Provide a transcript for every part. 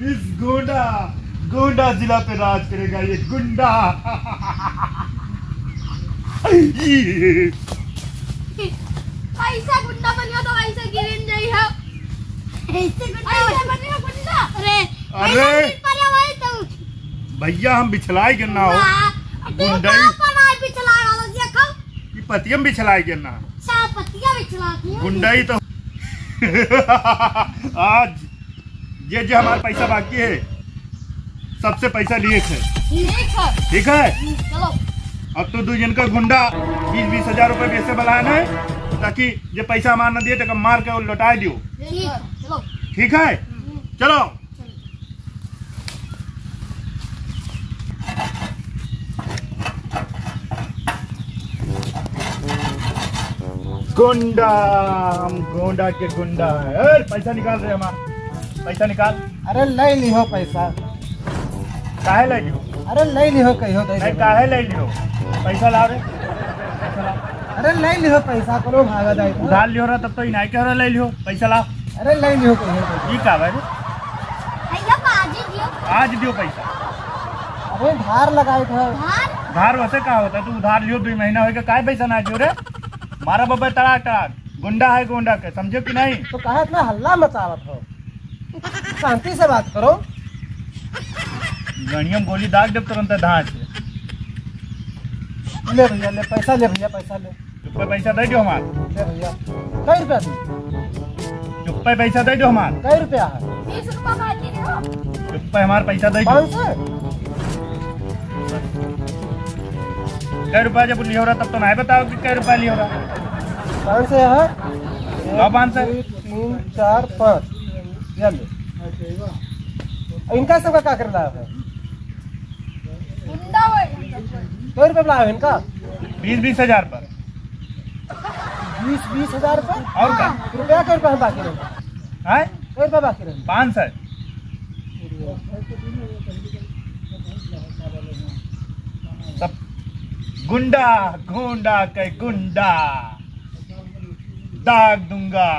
इस गोंडा जिला पे राज करेगा ये गुंडा। पैसा गुंडा बनिया तो ऐसे गिरन जाई है। ऐसे बनिया गुंडा। अरे तो भैया हम बिछलाई गिरना हो गुंडई बिछलाई वाला देखो ये पतियम बिछलाई गिरना सब पतिया बिछला की गुंडई तो आज ये जो हमारा पैसा बाकी है सबसे पैसा लिए थे। ठीक है चलो अब तो 2 जन का गुंडा 20-20 हजार रुपए वैसे बुलाना है ताकि ये पैसा हमारा न दिए तो मार के लौटा दियो। चलो ठीक है चलो। गुंडा हम गोंडा के गुंडा है। पैसा निकाल रहे हमारा पैसा निकाल। अरे ले लियो पैसा। काहे ले लियो? अरे ले लियो कहियो नहीं काहे ले लियो? पैसा ला रे अरे ले लियो पैसा करो भागा जाए उधार लियो रहा तब तो इनाई कह रहा ले लियो पैसा ला। अरे ले लियो कहियो ये का भाई भैया आज दियो पैसा। अरे धार लगाए था धार वैसे का होता है तू उधार लियो 2 महीना होगा काय पैसा ना दियो रे मारा बब्बा तड़ाक गुंडा है गोंडा के समझो कि नहीं? तो कहा इतना हल्ला मचावत हो शांति से बात करो। गणियम गोली दाग जब तुरंत धांच ले भैया ले पैसा ले भैया पैसा ले चुप पे पैसा दे दो हमार। ले भैया कई रुपया दी चुप पे पैसा दे दो हमार। कई रुपया है 20 रुपया बाकी दे चुप पे हमार पैसा दे दो। 500 कै रुपया जब लियो रहा तब तो नहीं बताओ कि कै रुपया लियो रहा। 500 है 500 3 4 5 ये ले। इनका सबका क्या करना है? गुंडा होए कई रुपये लाओ इनका 20-20 हजार पर 20-20 हजार रुपये और क्या रुपया कई रुपया बाकी रहे है कई रुपया बाकी रहे 500 सब गुंडा गोंडा के गुंडा दाग दूंगा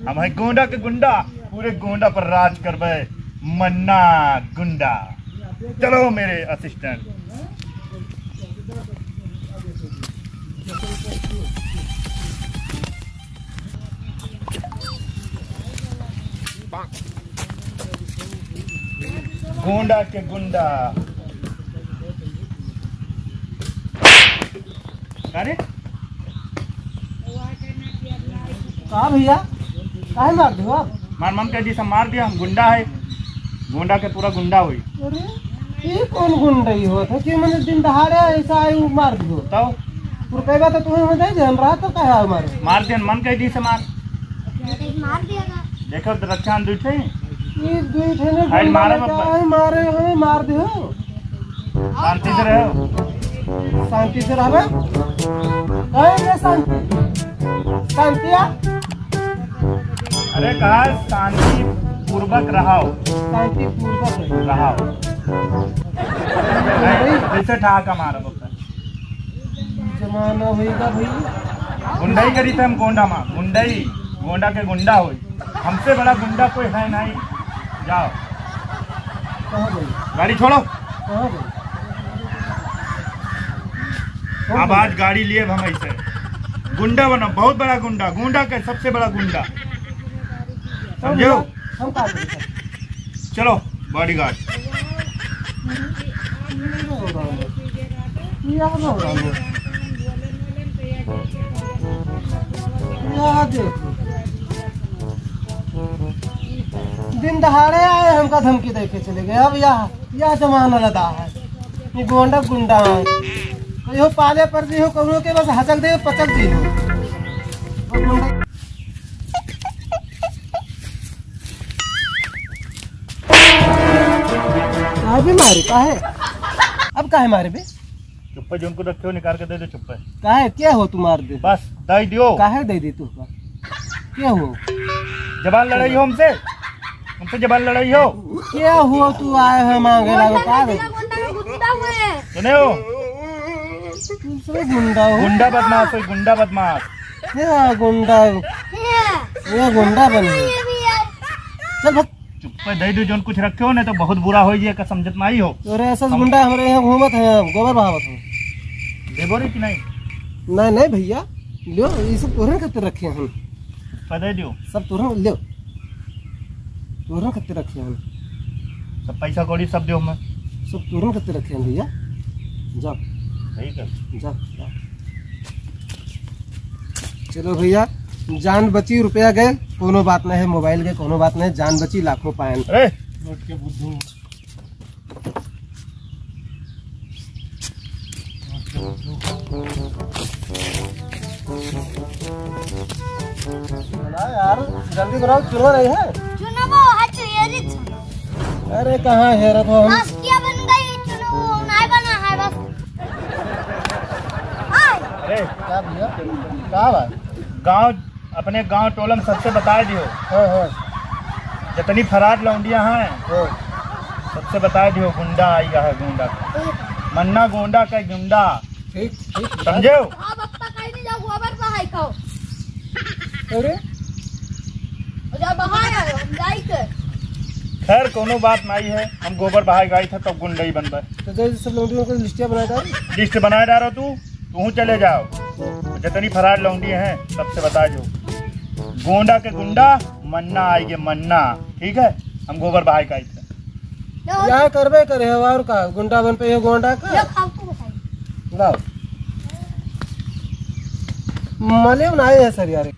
हम है गोंडा के गुंडा पूरे गोंडा पर राज करबे मन्ना गुंडा। चलो मेरे असिस्टेंट गोंडा के गुंडा। अरे कहा भैया काहे मार दो आप? मार मन कह दी सब मार दिया हम गुंडा है गोंडा के पूरा गुंडा हुई। अरे ये कौन गुंडई हो था कि मैंने दिन दहाड़े ऐसा आयु मार दियो तो रुपया तो तुम्हें दे दे रहा तो कहे हमारे मार दिया मन कह दी से मार मार दिया देखो रक्षा दूठे ये दुई ठेने हाइल मारे बाबा। मारे हमें मार दियो शांति से रहो शांति से रहबे कहे शांति शांतिया। अरे कहा शांति पूर्वक रहो शांति पूर्वक रहो जैसे ठहाका मारो बब्बा जमाना होगा भाई गुंडाई करी थे हम गोंडा माँ गुंडाई गोंडा के गुंडा हुई हमसे बड़ा गुंडा कोई है नहीं। जाओ कहाँ गई गाड़ी छोड़ो कहाँ गई अब आज गाड़ी लिए हम ऐसे गुंडा बनो बहुत बड़ा गुंडा गुंडा का सबसे बड़ा गुंडा समझो। हम कहाँ गए चलो बॉडीगार्ड दिन दहाड़े आए हमका धमकी दे के चले गए। अब यह जमाना लदा है ये गोंडा गुंडा कहो पाले पर दी हो कहो के बस हचक दे पचक दी हो भी मारे काहे अब काहे मारे बे चुप्पे जो उनको रखे हो निकाल के दे दो चुप्पे काहे क्या हो तू मार दे बस दे दियो काहे दे दे तू क्या हो जबान लड़ाई हो हमसे हमसे जबान लड़ाई हो क्या हुआ तू आए है मांगे लगा का सुने हो गुंडा हो गुंडा बदमाश हो गुंडा बदमाश क्या गुंडा ये गुंडा बन गया चल भग। चुप पे दे दो जोन कुछ रखे हो नहीं तो बहुत बुरा हो जाए का समझत में आई हो। तोरे ऐसा गुंडा हमारे यहाँ घूमत है, गोबर बहावत हो। देबो रे कि नहीं? नहीं नहीं भैया, लो ये सब तोरण करते रखे हैं हम। पे दे दियो सब तोरण लो, तोरण करते रखे हैं हम। सब पैसा कौड़ी सब दियो मैं। सब तोरण करते रखे हैं भैया। जाओ ठीक है। जाओ जाओ। चलो भैया, जान बची रुपया गए, कोनो बात नहीं है, मोबाइल के कोनो बात नहीं, जान बची लाखों पायन। अरे नोट के बुद्धू। यार जल्दी बनाओ, चुनवा नहीं है। चुनाव आज ये रिच अरे कहाँ है रे तो हम। नाश्तिया बन गई, चुनाव नहीं बना है बस। आय अरे क्या भैया, क्या बात? गांव अपने गांव टोला में सबसे बता दियो, हाँ हाँ जितनी फरार लौंडिया हैं हाँ। सबसे बता दियो गुंडा आई है। गुंडा मन्ना गुंडा का गुंडा, ठीक ठीक समझे हो? अब अब तक कहीं नहीं जाओ, गोबर बहाई को अरे जब बहाया हम जाई के खैर कोनो बात नहीं है, हम गोबर बहाई गई थे तब गुंडा ही बनबे। तो जैसे सब लौंडियों को लिस्टिया बनाया था। लिस्ट बनाए डालो तू चले जाओ, जितनी फरार लौंडी हैं सबसे बता दो गोंडा के गुंडा मन्ना आएंगे मन्ना, ठीक है? हम गोबर बहाई गई थे। यहाँ करबे करे हो और का गुंडा बन पे हो गोंडा का। ये खाओ बताई लाओ मले बनाए है सर यार।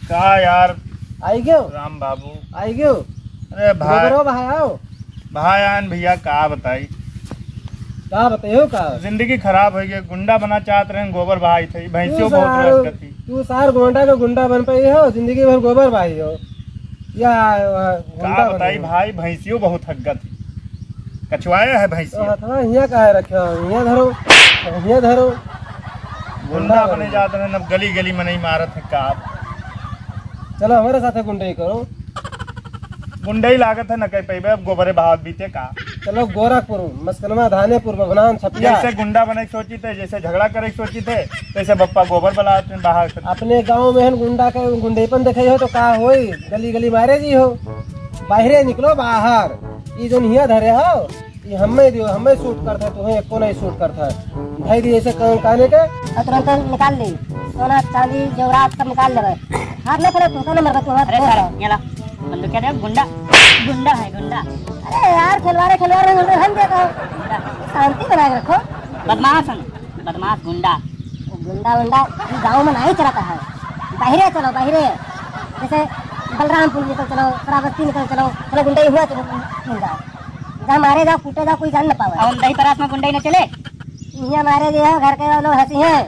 का यार आई गयो, राम बाबू। आई गयो। अरे भाई गोबरो भाई आओ, भाई आन भैया का बताई, का बताइयो का। जिंदगी खराब हो गई। गुंडा बना चाहते रहे, गोबर बहाई थे, भैंसियों बहुत रस थी। तू सार गोंडा का गुंडा बन पे हो, जिंदगी भर गोबर भाई हो या का गुंडा बताई भाई, भैंसियों बहुत हग्गा थी, कछुआए है भैंसियों। अथवा हिया का रखे हो, हिया धरो हिया धरो। गुंडा बने जाते रहे, अब गली गली में नहीं मारत है का। चलो हमारे साथ गुंडे करो। गुंडा ही लागत है न कहीं पे, अब गोबरे बहाव बीते का। चलो गोरखपुर, मस्कनमा, धानेपुर, बभनान, छपिया। जैसे गुंडा बने की सोची थे, जैसे झगड़ा करे की सोची थे, वैसे बप्पा गोबर बलाते बहा। अपने गांव में हन गुंडा का गुंडेपन देखे हो तो का होई, गली गली मारे जी हो। बाहरे निकलो बाहर, ये जो हिया धरे हो ये हमें दियो, हमें शूट करता है, तुम्हें एको नहीं शूट करता है। भाई दी ऐसे कहने के तुरंत निकाल ली, सोना चांदी जेवरात सब निकाल ले। हाथ में खेलो तो नंबर बता। अरे सर ये ला बंदूक क्या दे, गुंडा गुंडा है गुंडा। अरे यार खिलवाड़े हम देखो, शांति बना के रखो। बदमाश बदमाश गुंडा, गुंडा वंडा गाँव में नहीं चलाता है। बाहरे चलो, बाहरे जैसे बलरामपुर निकल चलो, श्रावस्ती निकल चलो, चलो गुंडा ही हुआ, चलो गुंडा जहाँ मारे जाओ कूटे जाओ, कोई जान न पावे। हम दही परास में गुंडा ही न चले, यहाँ मारे जो है घर के लोग हंसी हैं।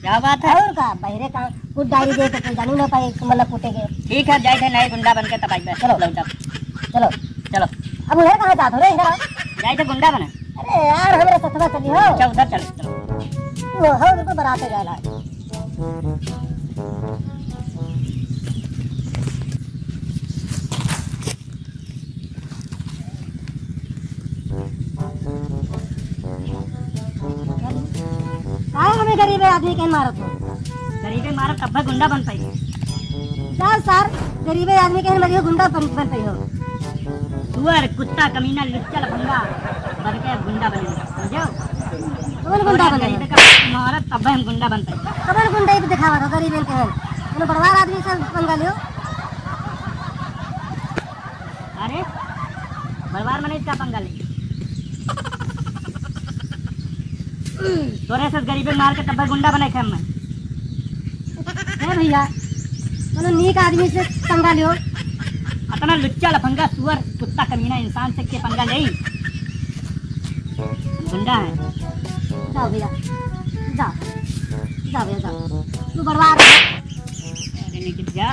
क्या बात है? और का बाहरे का कुछ डायरी दे तो कोई जानी न पाए, मतलब कूटेगे। ठीक है जाए थे नए गुंडा बन के तब आई। चलो चलो चलो। अब उधर कहाँ जाते हो रे? इधर जाए थे गुंडा बने। अरे यार हमारे सतवा चली हो। अच्छा उधर चलो, हो उधर को बराते जाना है। हमें गरीब आदमी के मारो तो गरीबे मारो तब गुंडा बन पाई। जाओ सर, गरीबे आदमी के मरियो गुंडा बन पाई हो। सुअर कुत्ता कमीना लुच्चा लफंगा बन के गुंडा बने, समझो? कौन गुंडा बने? मारो तब हम गुंडा बन पाई। कबर गुंडा ही दिखावा तो गरीब के हैं, उन बड़वार आदमी से पंगा लियो। अरे बड़वार मने इसका पंगा ले, तोरे से गरीबे मार के तब गुंडा बने थे हम। है भैया तो नीक आदमी से पंगा लियो, अपना लुच्चा लफंगा सुअर कुत्ता कमीना इंसान से के पंगा ले, गुंडा है। जाओ भैया जाओ, जाओ भैया जाओ, तू बर्बाद जा।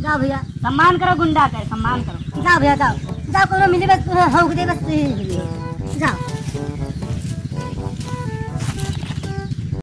जाओ भैया, सम्मान करो गुंडा का, सम्मान करो। जाओ भैया जाओ, जाओ कोनो मिली बस हम दे बस, जाओ।